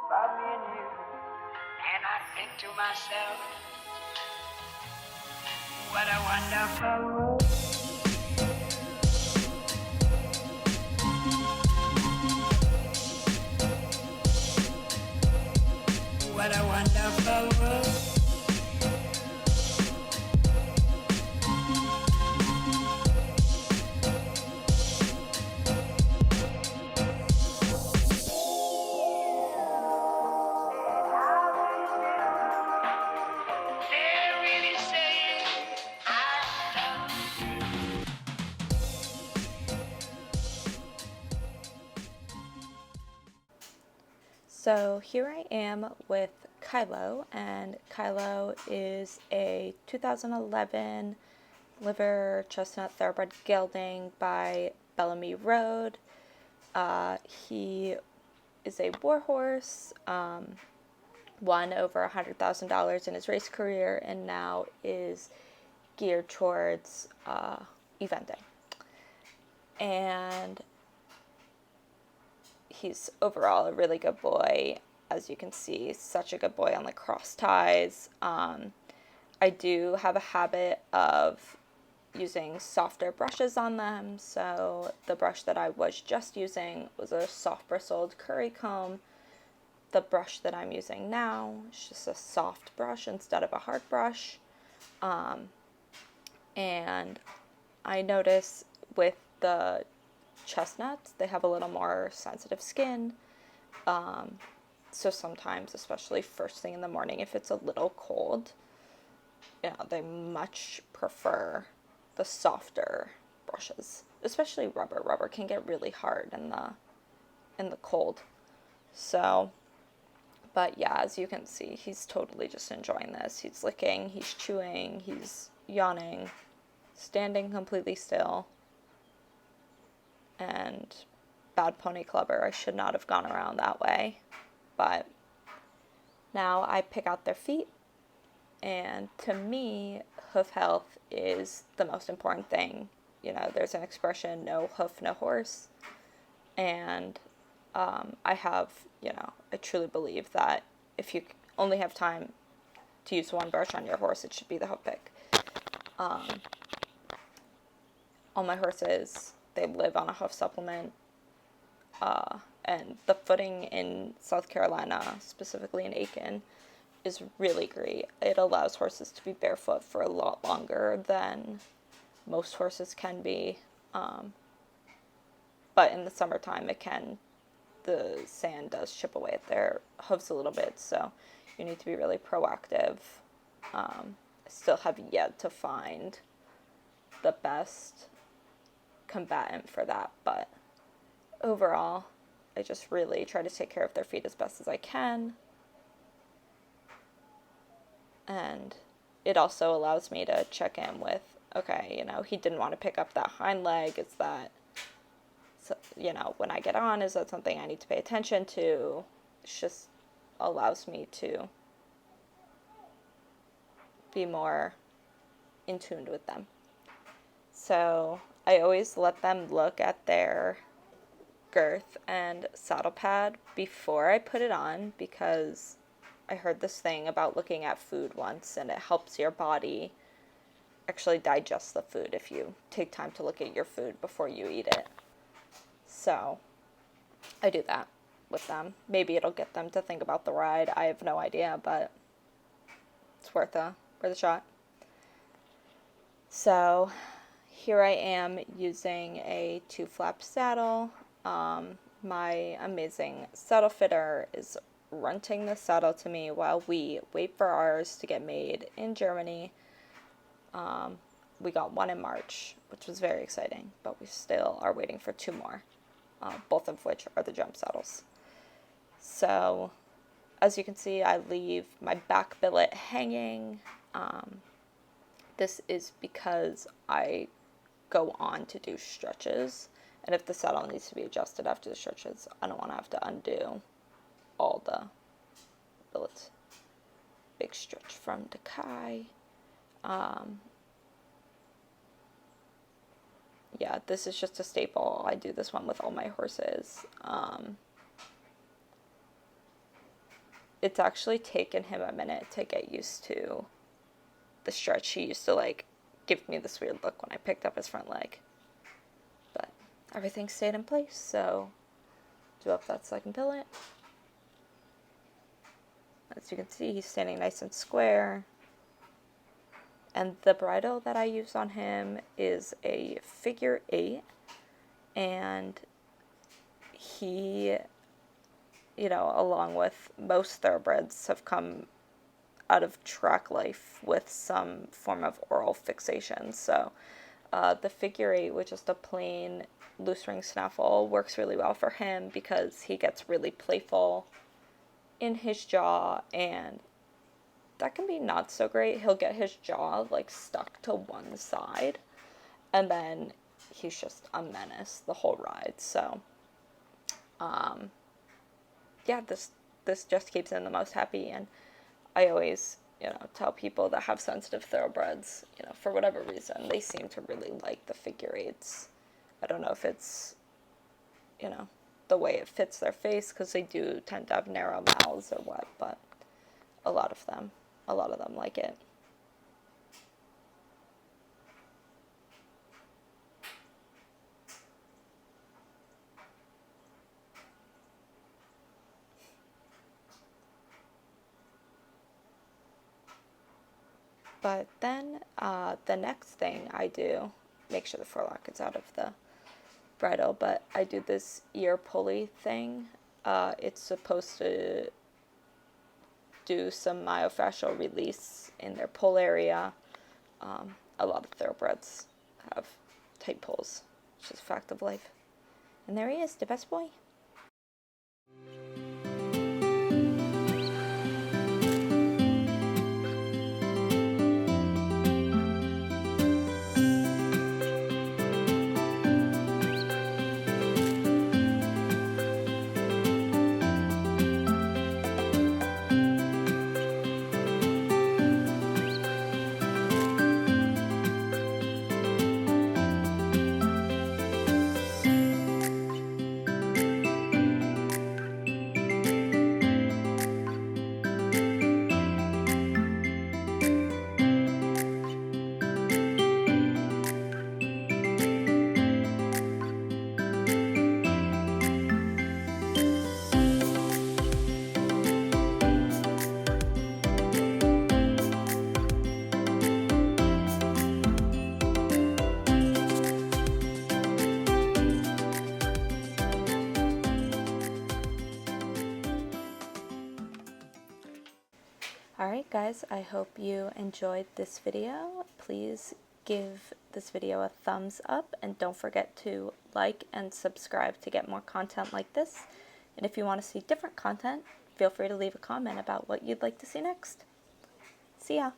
about me and you. And I think to myself, what a wonderful world. What a wonderful world. They're really saying I love. So here I am with Kylo, and Kylo is a 2011 liver chestnut thoroughbred gelding by Bellamy Road. He is a war horse, won over $100,000 in his race career, and now is geared towards eventing. And he's overall a really good boy. As you can see, such a good boy on the cross ties. I do have a habit of using softer brushes on them, so the brush that I was just using was a soft bristled curry comb. The brush that I'm using now is just a soft brush instead of a hard brush. And I notice with the chestnuts, they have a little more sensitive skin. So sometimes, especially first thing in the morning, if it's a little cold, they much prefer the softer brushes, especially rubber. Rubber can get really hard in the cold. So, but yeah, as you can see, he's totally just enjoying this. He's licking, he's chewing, he's yawning, standing completely still. And bad pony clubber, I should not have gone around that way. But now I pick out their feet, and to me, hoof health is the most important thing. There's an expression, no hoof, no horse. And I truly believe that if you only have time to use one brush on your horse, it should be the Hoof Pick. All my horses, they live on a hoof supplement. And the footing in South Carolina, specifically in Aiken, is really great. It allows horses to be barefoot for a lot longer than most horses can be. But in the summertime, the sand does chip away at their hooves a little bit, so you need to be really proactive. I still have yet to find the best combatant for that, but overall, I just really try to take care of their feet as best as I can. And it also allows me to check in with, okay, he didn't want to pick up that hind leg. Is that, when I get on, is that something I need to pay attention to? It just allows me to be more in tune with them. So I always let them look at their girth and saddle pad before I put it on, because I heard this thing about looking at food once, and it helps your body actually digest the food if you take time to look at your food before you eat it. So I do that with them. Maybe it'll get them to think about the ride. I have no idea, but it's worth a shot. So here I am using a 2-flap saddle. My amazing saddle fitter is renting the saddle to me while we wait for ours to get made in Germany. We got one in March, which was very exciting, but we still are waiting for 2 more, both of which are the jump saddles. So, as you can see, I leave my back billet hanging. This is because I go on to do stretches, and if the saddle needs to be adjusted after the stretches, I don't want to have to undo all the billets. Big stretch from Dakai. Yeah, this is just a staple. I do this one with all my horses. it's actually taken him a minute to get used to the stretch. He used to like give me this weird look when I picked up his front leg. But everything stayed in place, so do up that so I can pill it. As you can see, he's standing nice and square. And the bridle that I use on him is a figure 8. And he, you know, along with most thoroughbreds, have come out of track life with some form of oral fixation. So the figure 8 with just a plain loose ring snaffle works really well for him because he gets really playful in his jaw, and that can be not so great. He'll get his jaw like stuck to one side, and then he's just a menace the whole ride. So yeah, this just keeps him the most happy. And I always, you know, tell people that have sensitive thoroughbreds, you know, for whatever reason, they seem to really like the figure 8s. I don't know if it's, you know, the way it fits their face, because they do tend to have narrow mouths or what, but a lot of them like it. But then the next thing I do, make sure the forelock is out of the bridle, but I do this ear pulley thing. It's supposed to do some myofascial release in their pull area. A lot of thoroughbreds have tight pulls, which is a fact of life. And there he is, the best boy. Alright guys, I hope you enjoyed this video. Please give this video a thumbs up, and don't forget to like and subscribe to get more content like this. And if you want to see different content, feel free to leave a comment about what you'd like to see next. See ya!